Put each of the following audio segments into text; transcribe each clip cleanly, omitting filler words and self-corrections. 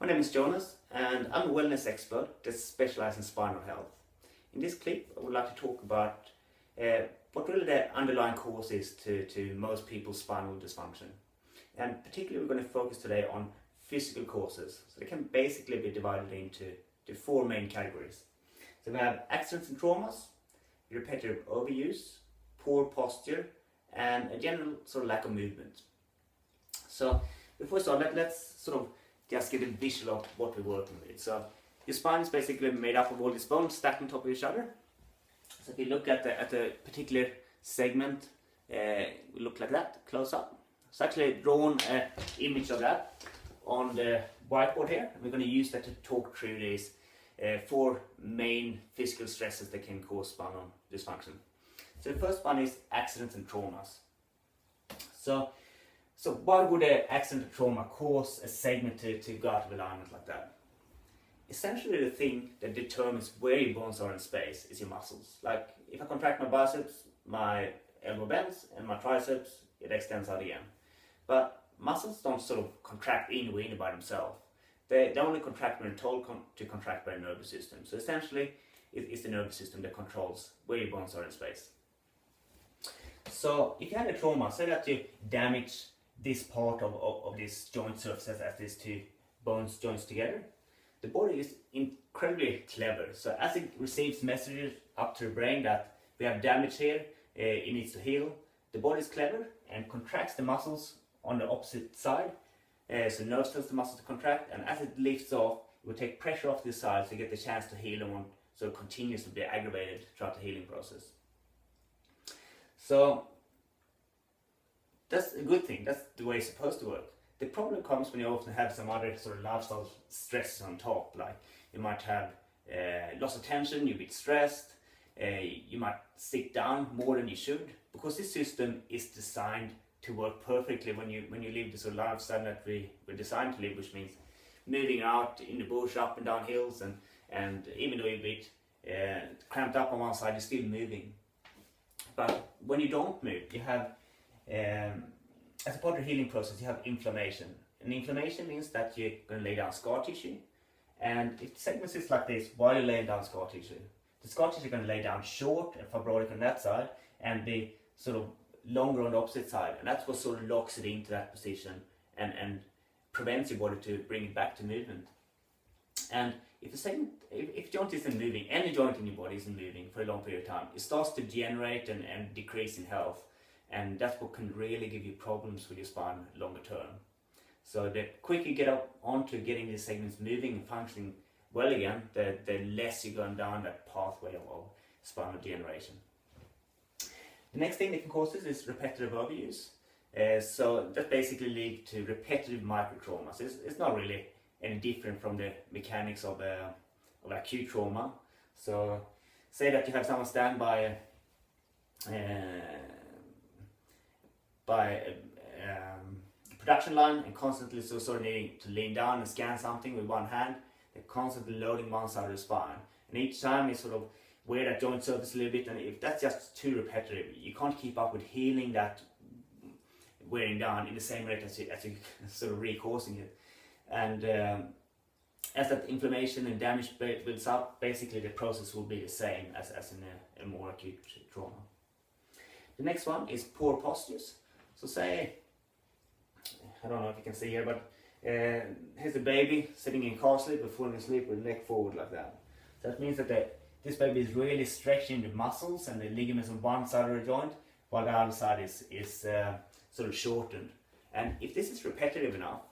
My name is Jonas and I'm a wellness expert that specializes in spinal health. In this clip I would like to talk about what really the underlying cause is to most people's spinal dysfunction. And particularly we're going to focus today on physical causes. So they can basically be divided into four main categories. So we have accidents and traumas, repetitive overuse, poor posture, and a general sort of lack of movement. So before we start, let's sort of just get a visual of what we're working with. So your spine is basically made up of all these bones stacked on top of each other. So if you look at the particular segment, we look like that, close up. So actually drawn an image of that on the whiteboard here. We're going to use that to talk through these four main physical stresses that can cause spinal dysfunction. So the first one is accidents and traumas. So why would an accident or trauma cause a segment to go out of alignment like that? Essentially the thing that determines where your bones are in space is your muscles. Like if I contract my biceps, my elbow bends, and my triceps, it extends out again. But muscles don't sort of contract inwardly by themselves. They only contract when they're told to contract by the nervous system. So essentially it's the nervous system that controls where your bones are in space. So if you had a trauma, say that you damage this part of this joint surface as these two bones joins together, the body is incredibly clever. So as it receives messages up to the brain that we have damage here, it needs to heal, the body is clever and contracts the muscles on the opposite side. So nerves tells the muscles to contract, and as it lifts off, it will take pressure off this side to get the chance to heal and won't sort of continuously be aggravated throughout the healing process. So that's a good thing, that's the way it's supposed to work. The problem comes when you often have some other sort of lifestyle stresses on top, like you might have loss of tension, you're a bit stressed, you might sit down more than you should, because this system is designed to work perfectly when you live the sort of lifestyle that we're designed to live, which means moving out in the bush, up and down hills, and even though you're a bit cramped up on one side, you're still moving. But when you don't move, you have as a part of the healing process, you have inflammation. And inflammation means that you're going to lay down scar tissue. And if segments is like this, while you're laying down scar tissue, the scar tissue is going to lay down short and fibrotic on that side, and be sort of longer on the opposite side. And that's what sort of locks it into that position and prevents your body to bring it back to movement. And if joint isn't moving, any joint in your body isn't moving for a long period of time, it starts to degenerate and decrease in health. And that's what can really give you problems with your spine longer term. So the quicker you get up onto getting these segments moving and functioning well again, the less you're going down that pathway of spinal degeneration. The next thing that can cause this is repetitive overuse. So that basically leads to repetitive microtraumas. It's not really any different from the mechanics of acute trauma. So say that you have someone stand by a production line and constantly sort of needing to lean down and scan something with one hand. They're constantly loading one side of the spine, and each time you sort of wear that joint surface a little bit, and if that's just too repetitive, you can't keep up with healing that wearing down in the same rate as you sort of re-causing it. And as that inflammation and damage builds up, basically the process will be the same as in a more acute trauma. The next one is poor postures. So say, I don't know if you can see here, but here's a baby sitting in car seat or falling asleep with the neck forward like that. So that means that this baby is really stretching the muscles and the ligaments on one side of the joint, while the other side is sort of shortened. And if this is repetitive enough,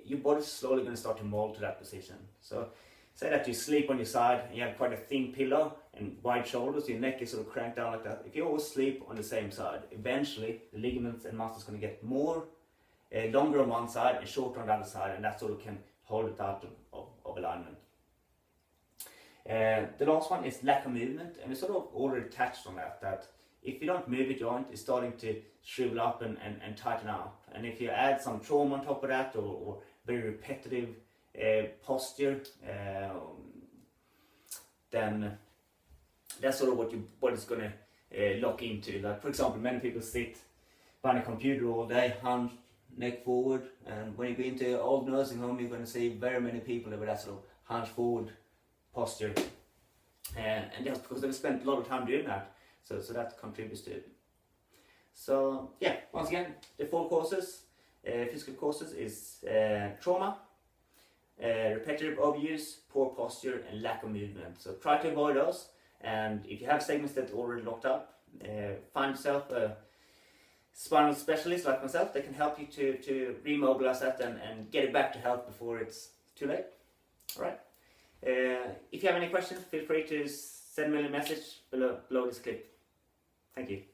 your body's slowly going to start to mold to that position. So say that you sleep on your side and you have quite a thin pillow and wide shoulders, your neck is sort of cranked down like that. If you always sleep on the same side, eventually the ligaments and muscles are going to get more longer on one side and shorter on the other side, and that sort of can hold it out of alignment. The last one is lack of movement, and we sort of already touched on that if you don't move a joint, it's starting to shrivel up and tighten up. And if you add some trauma on top of that, or very repetitive posture, then that's sort of what your body's going to lock into. Like for example, many people sit behind a computer all day, neck forward, and when you go into old nursing home, you're going to see very many people with that sort of hunch forward posture, and that's because they've spent a lot of time doing that, so that contributes to it. So yeah, once again, the 4 causes, physical causes is trauma, repetitive overuse, poor posture, and lack of movement. So try to avoid those, and if you have segments that are already locked up, find yourself a spinal specialist like myself that can help you to remobilize that and get it back to health before it's too late. Alright. If you have any questions, feel free to send me a message below this clip. Thank you.